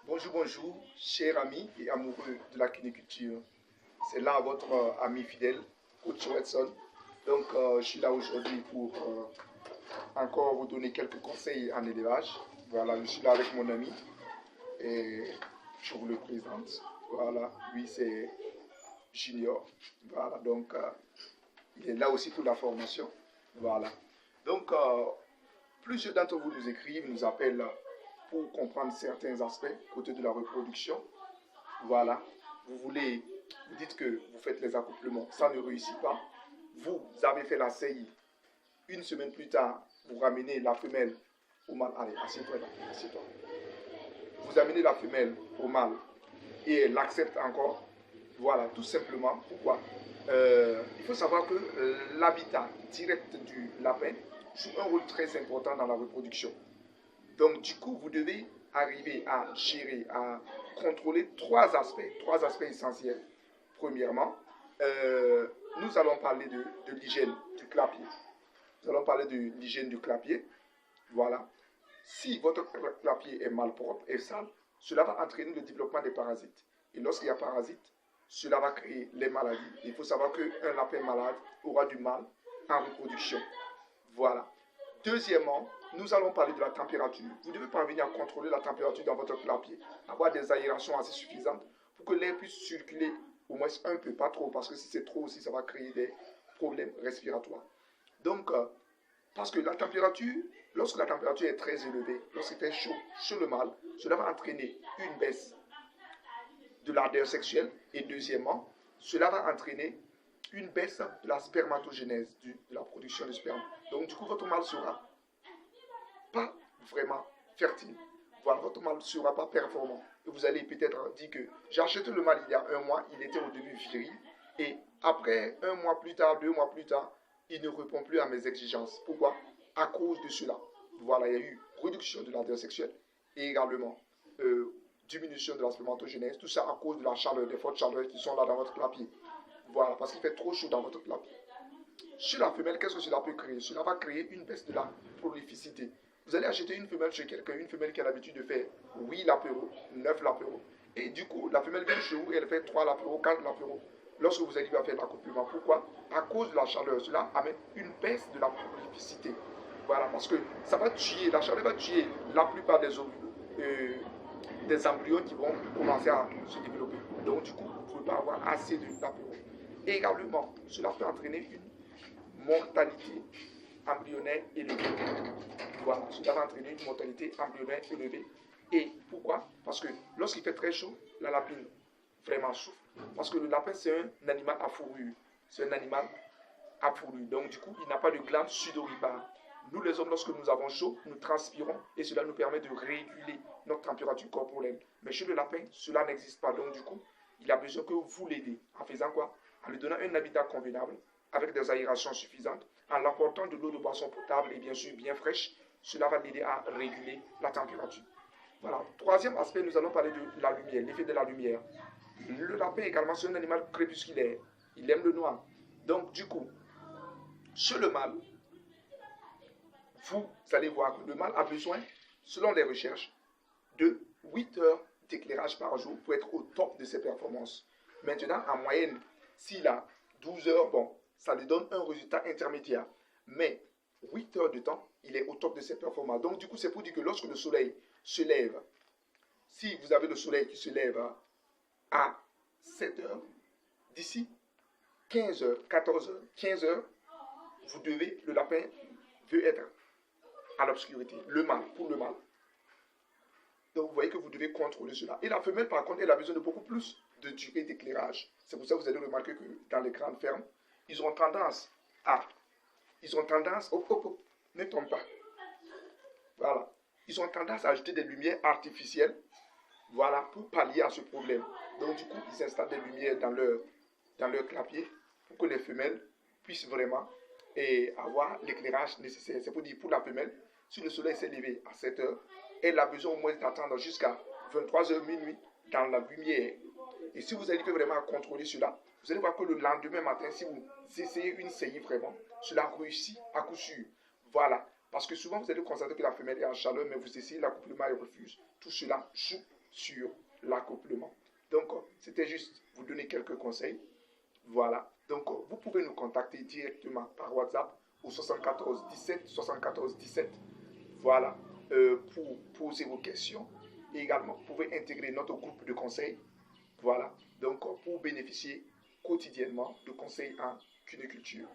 Bonjour, bonjour, chers amis et amoureux de la cuniculture. C'est là votre ami fidèle, Coach Watson. Donc, je suis là aujourd'hui pour encore vous donner quelques conseils en élevage. Voilà, je suis là avec mon ami et je vous le présente. Voilà, lui c'est Junior. Voilà, donc il est là aussi pour la formation. Voilà. Donc, plusieurs d'entre vous nous écrivent, nous appellent pour comprendre certains aspects côté de la reproduction. Voilà. Vous dites que vous faites les accouplements, ça ne réussit pas. Vous avez fait la CI. Une semaine plus tard, vous ramenez la femelle au mâle. Allez, assieds-toi là, assieds-toi. Vous amenez la femelle au mâle et elle l'accepte encore. Voilà, tout simplement. Pourquoi il faut savoir que l'habitat direct du lapin joue un rôle très important dans la reproduction. Donc, du coup, vous devez arriver à gérer, à contrôler trois aspects essentiels. Premièrement, nous allons parler de l'hygiène du clapier. Nous allons parler de l'hygiène du clapier. Voilà. Si votre clapier est mal propre et sale, cela va entraîner le développement des parasites. Et lorsqu'il y a parasites, cela va créer les maladies. Il faut savoir qu'un lapin malade aura du mal en reproduction. Voilà. Deuxièmement, nous allons parler de la température. Vous devez parvenir à contrôler la température dans votre clapier, avoir des aérations assez suffisantes pour que l'air puisse circuler au moins un peu, pas trop, parce que si c'est trop aussi, ça va créer des problèmes respiratoires. Donc, parce que la température, lorsque la température est très élevée, lorsqu'il fait chaud chez le mâle, cela va entraîner une baisse de l'ardeur sexuelle et deuxièmement, cela va entraîner une baisse de la spermatogénèse, de la production de sperme. Donc du coup, votre mâle ne sera pas vraiment fertile. Voilà, votre mâle ne sera pas performant. Et vous allez peut-être dire que j'ai acheté le mâle il y a un mois, il était au début viril et après un mois plus tard, 2 mois plus tard, il ne répond plus à mes exigences. Pourquoi? À cause de cela. Voilà, il y a eu réduction de l'ardeur sexuelle et également diminution de la spermatogénèse, tout ça à cause de la chaleur, des fortes chaleurs qui sont là dans votre clapier. Voilà, parce qu'il fait trop chaud dans votre clapier. Chez la femelle, qu'est-ce que cela peut créer? Cela va créer une baisse de la prolificité. Vous allez acheter une femelle chez quelqu'un, une femelle qui a l'habitude de faire 8 lapéraux, 9 lapéraux. Et du coup, la femelle vient chez vous et elle fait 3 lapéraux, 4 lapéraux. Lorsque vous arrivez à faire l'accouplement, pourquoi? À cause de la chaleur, cela amène une baisse de la prolificité. Voilà, parce que ça va tuer, la chaleur va tuer la plupart des embryons qui vont commencer à se développer. Donc du coup, vous ne pouvez pas avoir assez de lapéraux. Et également, cela peut entraîner une mortalité embryonnaire élevée. Voilà, cela va entraîner une mortalité embryonnaire élevée. Et pourquoi? Parce que lorsqu'il fait très chaud, la lapine vraiment souffre. Parce que le lapin, c'est un animal à fourrure. C'est un animal à fourrure. Donc du coup, il n'a pas de glande sudoripare. Nous les hommes, lorsque nous avons chaud, nous transpirons et cela nous permet de réguler notre température corporelle. Mais chez le lapin, cela n'existe pas. Donc du coup, il a besoin que vous l'aidez. En faisant quoi? En lui donnant un habitat convenable, avec des aérations suffisantes, en l'apportant de l'eau de boisson potable et bien sûr bien fraîche, cela va l'aider à réguler la température. Voilà. Troisième aspect, nous allons parler de la lumière, l'effet de la lumière. Le lapin également, c'est un animal crépusculaire. Il aime le noir. Donc du coup, chez le mâle, vous allez voir que le mâle a besoin, selon les recherches, de 8 heures d'éclairage par jour pour être au top de ses performances. Maintenant, en moyenne, s'il a 12 heures, bon, ça lui donne un résultat intermédiaire. Mais 8 heures de temps, il est au top de ses performances. Donc, du coup, c'est pour dire que lorsque le soleil se lève, si vous avez le soleil qui se lève à 7 heures, d'ici 15 heures, 14 heures, 15 heures, le lapin veut être à l'obscurité, le mâle, pour le mâle. Donc vous voyez que vous devez contrôler cela. Et la femelle, par contre, elle a besoin de beaucoup plus de durée d'éclairage. C'est pour ça que vous allez remarquer que dans les grandes fermes, ils ont tendance, ne tombe pas. Voilà. Ils ont tendance à ajouter des lumières artificielles, voilà, pour pallier à ce problème. Donc du coup, ils installent des lumières dans leur clapier pour que les femelles puissent vraiment avoir l'éclairage nécessaire. C'est pour dire, pour la femelle, si le soleil s'est levé à 7 heures, elle a besoin au moins d'attendre jusqu'à 23 heures minuit dans la lumière. Et si vous arrivez vraiment à contrôler cela, vous allez voir que le lendemain matin, si vous essayez une saillie vraiment, cela réussit à coup sûr. Voilà. Parce que souvent, vous allez constater que la femelle est en chaleur, mais vous essayez l'accouplement et refuse. Tout cela joue sur l'accouplement. Donc, c'était juste vous donner quelques conseils. Voilà. Donc, vous pouvez nous contacter directement par WhatsApp au 74 17 74 17. Voilà. Pour poser vos questions. Et également, vous pouvez intégrer notre groupe de conseils. Voilà. Donc, pour bénéficier quotidiennement de conseils en cuniculture.